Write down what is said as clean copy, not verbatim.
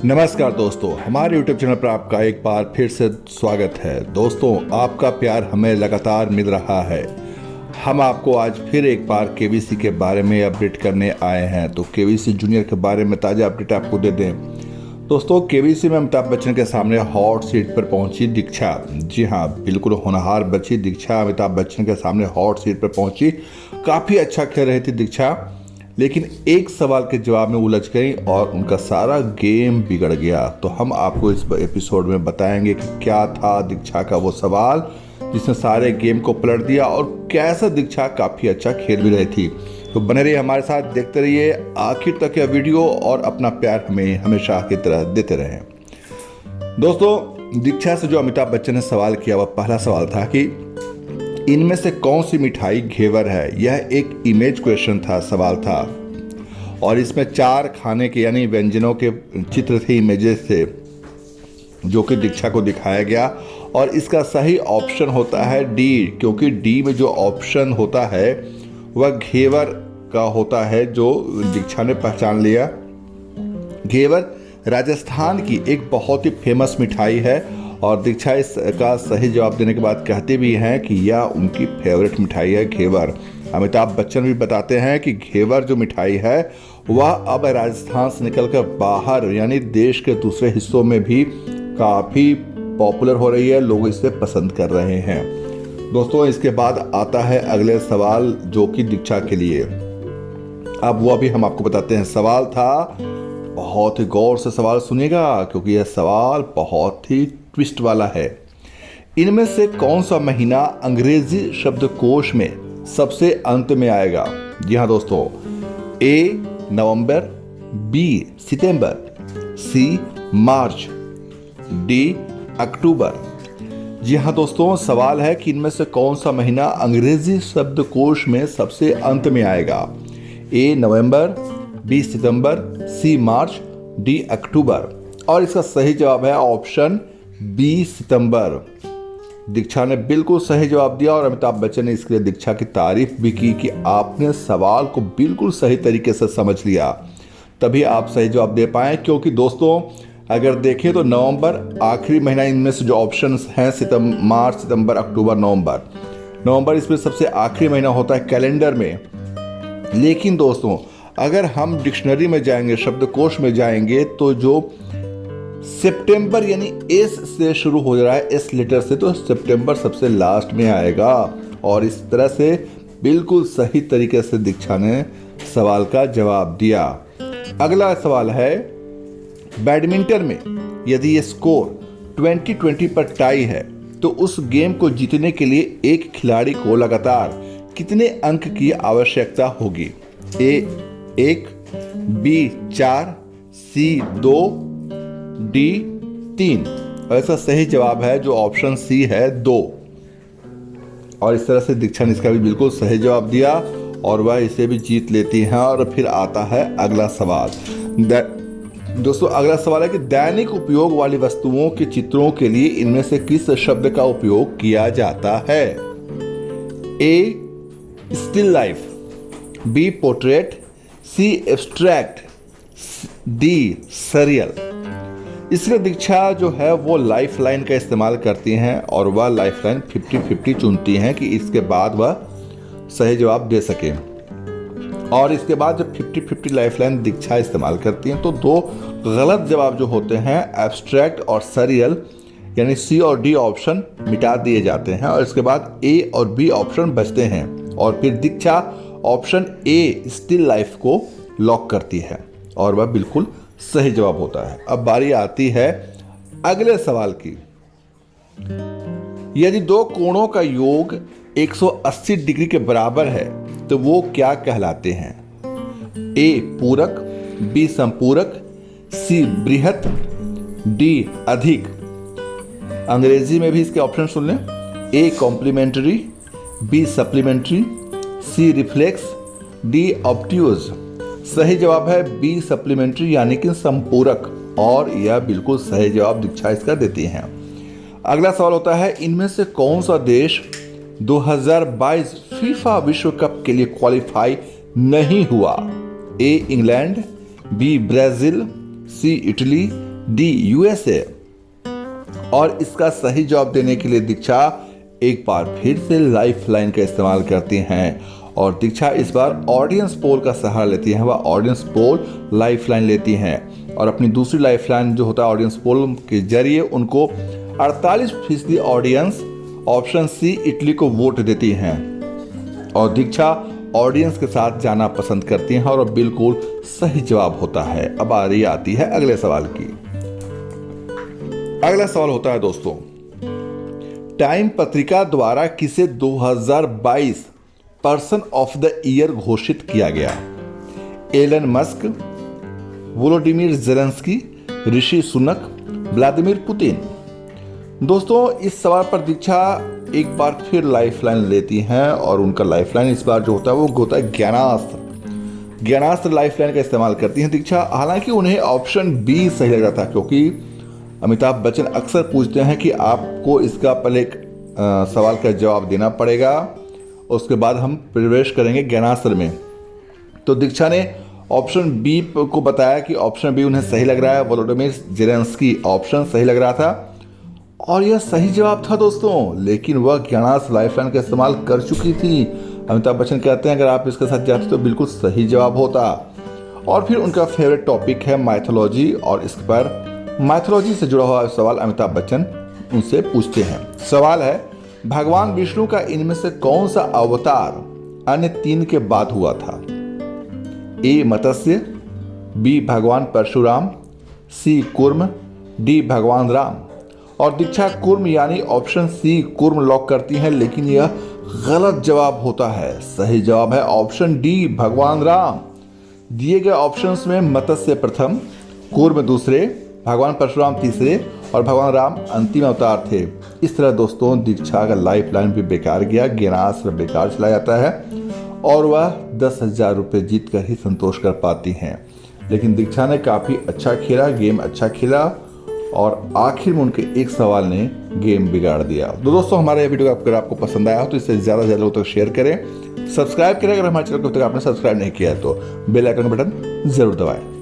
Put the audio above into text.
नमस्कार दोस्तों, हमारे YouTube चैनल पर आपका एक बार फिर से स्वागत है। दोस्तों, आपका प्यार हमें लगातार मिल रहा है। हम आपको आज फिर एक बार केबीसी के बारे में अपडेट करने आए हैं। तो केबीसी जूनियर के बारे में ताज़ा अपडेट आपको दे दें। दोस्तों, केबीसी में अमिताभ बच्चन के सामने हॉट सीट पर पहुंची दीक्षा। जी हाँ, बिल्कुल होनहार बच्ची दीक्षा अमिताभ बच्चन के सामने हॉट सीट पर पहुंची। काफ़ी अच्छा खेल रही थी दीक्षा, लेकिन एक सवाल के जवाब में उलझ गई और उनका सारा गेम बिगड़ गया। तो हम आपको इस एपिसोड में बताएंगे कि क्या था दीक्षा का वो सवाल जिसने सारे गेम को पलट दिया और कैसा दीक्षा काफ़ी अच्छा खेल भी रही थी। तो बने रहिए हमारे साथ, देखते रहिए आखिर तक यह वीडियो और अपना प्यार हमें हमेशा की तरह देते रहें। दोस्तों, दीक्षा से जो अमिताभ बच्चन ने सवाल किया वह पहला सवाल था कि इनमें से कौन सी मिठाई घेवर है। यह एक इमेज क्वेश्चन था, सवाल था, और इसमें 4 खाने के यानी व्यंजनों के चित्र थे, इमेजेस थे, जो कि दीक्षा को दिखाया गया। और इसका सही ऑप्शन होता है डी, क्योंकि डी में जो ऑप्शन होता है वह घेवर का होता है, जो दीक्षा ने पहचान लिया। घेवर राजस्थान की एक बहुत ही फेमस मिठाई है और दीक्षा इसका सही जवाब देने के बाद कहते भी हैं कि यह उनकी फेवरेट मिठाई है, घेवर। अमिताभ बच्चन भी बताते हैं कि घेवर जो मिठाई है वह अब राजस्थान से निकलकर बाहर यानी देश के दूसरे हिस्सों में भी काफ़ी पॉपुलर हो रही है, लोग इसे पसंद कर रहे हैं। दोस्तों, इसके बाद आता है अगले सवाल जो कि दीक्षा के लिए। अब वो अभी हम आपको बताते हैं। सवाल था, बहुत ही गौर से सवाल सुनिएगा क्योंकि यह सवाल बहुत ही ट्विस्ट वाला है। इनमें से कौन सा महीना अंग्रेजी शब्दकोश में सबसे अंत में आएगा। जी हाँ दोस्तों, ए नवंबर, बी सितंबर, सी मार्च, डी अक्टूबर। जी हाँ दोस्तों, सवाल है कि इनमें से कौन सा महीना अंग्रेजी शब्दकोश में सबसे अंत में आएगा। ए नवंबर, बी सितंबर, सी मार्च, डी अक्टूबर। और इसका सही जवाब है ऑप्शन बी सितंबर। दीक्षा ने बिल्कुल सही जवाब दिया और अमिताभ बच्चन ने इसके लिए दीक्षा की तारीफ भी की कि आपने सवाल को बिल्कुल सही तरीके से समझ लिया, तभी आप सही जवाब दे पाए। क्योंकि दोस्तों, अगर देखें तो नवंबर आखिरी महीना, इनमें से जो ऑप्शंस हैं मार्च, सितंबर, अक्टूबर, नवंबर इसमें सबसे आखिरी महीना होता है कैलेंडर में। लेकिन दोस्तों, अगर हम डिक्शनरी में जाएंगे, शब्दकोश में जाएंगे, तो जो सितंबर यानी एस से शुरू हो रहा है, एस लेटर से, तो सितंबर सबसे लास्ट में आएगा। और इस तरह से बिल्कुल सही तरीके से दीक्षा ने सवाल का जवाब दिया। अगला सवाल है, बैडमिंटन में यदि ये स्कोर 20-20 पर टाई है तो उस गेम को जीतने के लिए एक खिलाड़ी को लगातार कितने अंक की आवश्यकता होगी। ए 1, बी 4, सी 2, डी 3। ऐसा सही जवाब है जो ऑप्शन सी है 2। और इस तरह से दीक्षा ने इसका भी बिल्कुल सही जवाब दिया और वह इसे भी जीत लेती हैं। और फिर आता है अगला सवाल। दोस्तों, अगला सवाल है कि दैनिक उपयोग वाली वस्तुओं के चित्रों के लिए इनमें से किस शब्द का उपयोग किया जाता है। A still life, B portrait, C abstract, D surreal. इसलिए दीक्षा जो है वो लाइफ लाइन का इस्तेमाल करती हैं और वह लाइफ लाइन 50-50 चुनती हैं कि इसके बाद वह सही जवाब दे सके। और इसके बाद जब 50-50 लाइफ लाइन दीक्षा इस्तेमाल करती हैं तो 2 गलत जवाब जो होते हैं, एब्स्ट्रैक्ट और सरियल, यानी सी और डी ऑप्शन मिटा दिए जाते हैं और इसके बाद ए और बी ऑप्शन बचते हैं। और फिर दीक्षा ऑप्शन ए स्टिल लाइफ को लॉक करती है और वह बिल्कुल सही जवाब होता है। अब बारी आती है अगले सवाल की। यदि 2 कोणों का योग 180 डिग्री के बराबर है तो वो क्या कहलाते हैं। ए पूरक, बी संपूरक, सी बृहत, डी अधिक। अंग्रेजी में भी इसके ऑप्शन सुन लें। A complementary, be supplementary, C reflex, D obtuse. सही जवाब है बी सप्लीमेंट्री यानी कि संपूरक, और यह बिल्कुल सही जवाब दीक्षा इसका देती हैं। अगला सवाल होता है, इनमें से कौन सा देश 2022 फीफा विश्व कप के लिए क्वालिफाई नहीं हुआ। A England, B Brazil, C Italy, D USA. और इसका सही जवाब देने के लिए दीक्षा एक बार फिर से लाइफ लाइन का इस्तेमाल करती हैं और दीक्षा इस बार ऑडियंस पोल का सहारा लेती हैं। वह ऑडियंस पोल लाइफ लाइन लेती हैं और अपनी दूसरी लाइफ लाइन जो होता है ऑडियंस पोल के जरिए उनको 48% ऑडियंस ऑप्शन सी इटली को वोट देती हैं और दीक्षा ऑडियंस के साथ जाना पसंद करती हैं और बिल्कुल सही जवाब होता है। अब बारी आती है अगले सवाल की। अगला सवाल होता है दोस्तों, टाइम पत्रिका द्वारा किसे 2022 पर्सन ऑफ द ईयर घोषित किया गया? Elon Musk, Volodymyr Zelensky, Rishi Sunak, Vladimir Putin. दोस्तों इस सवाल पर दीक्षा एक बार फिर लाइफलाइन लेती हैं और उनका लाइफलाइन इस बार जो होता है वो होता है ज्ञानास्त्र लाइफलाइन का इस्तेमाल करती हैं दीक्षा। हालांकि उन्हें ऑप्शन बी सही लग रहा था क्योंकि अमिताभ बच्चन अक्सर पूछते हैं कि आपको इसका पहले एक सवाल का जवाब देना पड़ेगा, उसके बाद हम प्रवेश करेंगे ज्ञानास्त्र में। तो दीक्षा ने ऑप्शन बी को बताया कि ऑप्शन बी उन्हें सही लग रहा है, वोलोडिमिर जेलेंस्की ऑप्शन सही लग रहा था और यह सही जवाब था दोस्तों। लेकिन वह ज्ञानास्त्र लाइफलाइन का इस्तेमाल कर चुकी थी। अमिताभ बच्चन कहते हैं अगर आप इसके साथ जाते तो बिल्कुल सही जवाब होता। और फिर उनका फेवरेट टॉपिक है माइथोलॉजी और इस पर माइथोलॉजी से जुड़ा हुआ सवाल अमिताभ बच्चन उनसे पूछते हैं। सवाल है, भगवान विष्णु का इनमें से कौन सा अवतार अन्य 3 के बाद हुआ था? ए मत्स्य, बी भगवान परशुराम, सी कूर्म, डी भगवान राम। और दीक्षा कूर्म यानी ऑप्शन सी कूर्म लॉक करती हैं, लेकिन यह गलत जवाब होता है। सही जवाब है ऑप्शन डी भगवान राम। दिए गए ऑप्शंस में मत्स्य प्रथम, कूर्म दूसरे, भगवान परशुराम तीसरे और भगवान राम अंतिम अवतार थे। इस तरह दोस्तों दीक्षा का लाइफ लाइन भी बेकार गया, ज्ञानास्त्र बेकार चला जाता है और वह 10,000 रुपये जीत कर ही संतोष कर पाती हैं। लेकिन दीक्षा ने काफ़ी अच्छा खेला, गेम अच्छा खेला और आखिर में उनके एक सवाल ने गेम बिगाड़ दिया। तो दोस्तों हमारा ये वीडियो अगर आपको पसंद आया हो तो इसे ज़्यादा से ज़्यादा लोगों तक शेयर करें, सब्सक्राइब करें। अगर हमारे चैनल को अब तक आपने सब्सक्राइब नहीं किया है तो बेल आइकन का बटन ज़रूर दबाएं।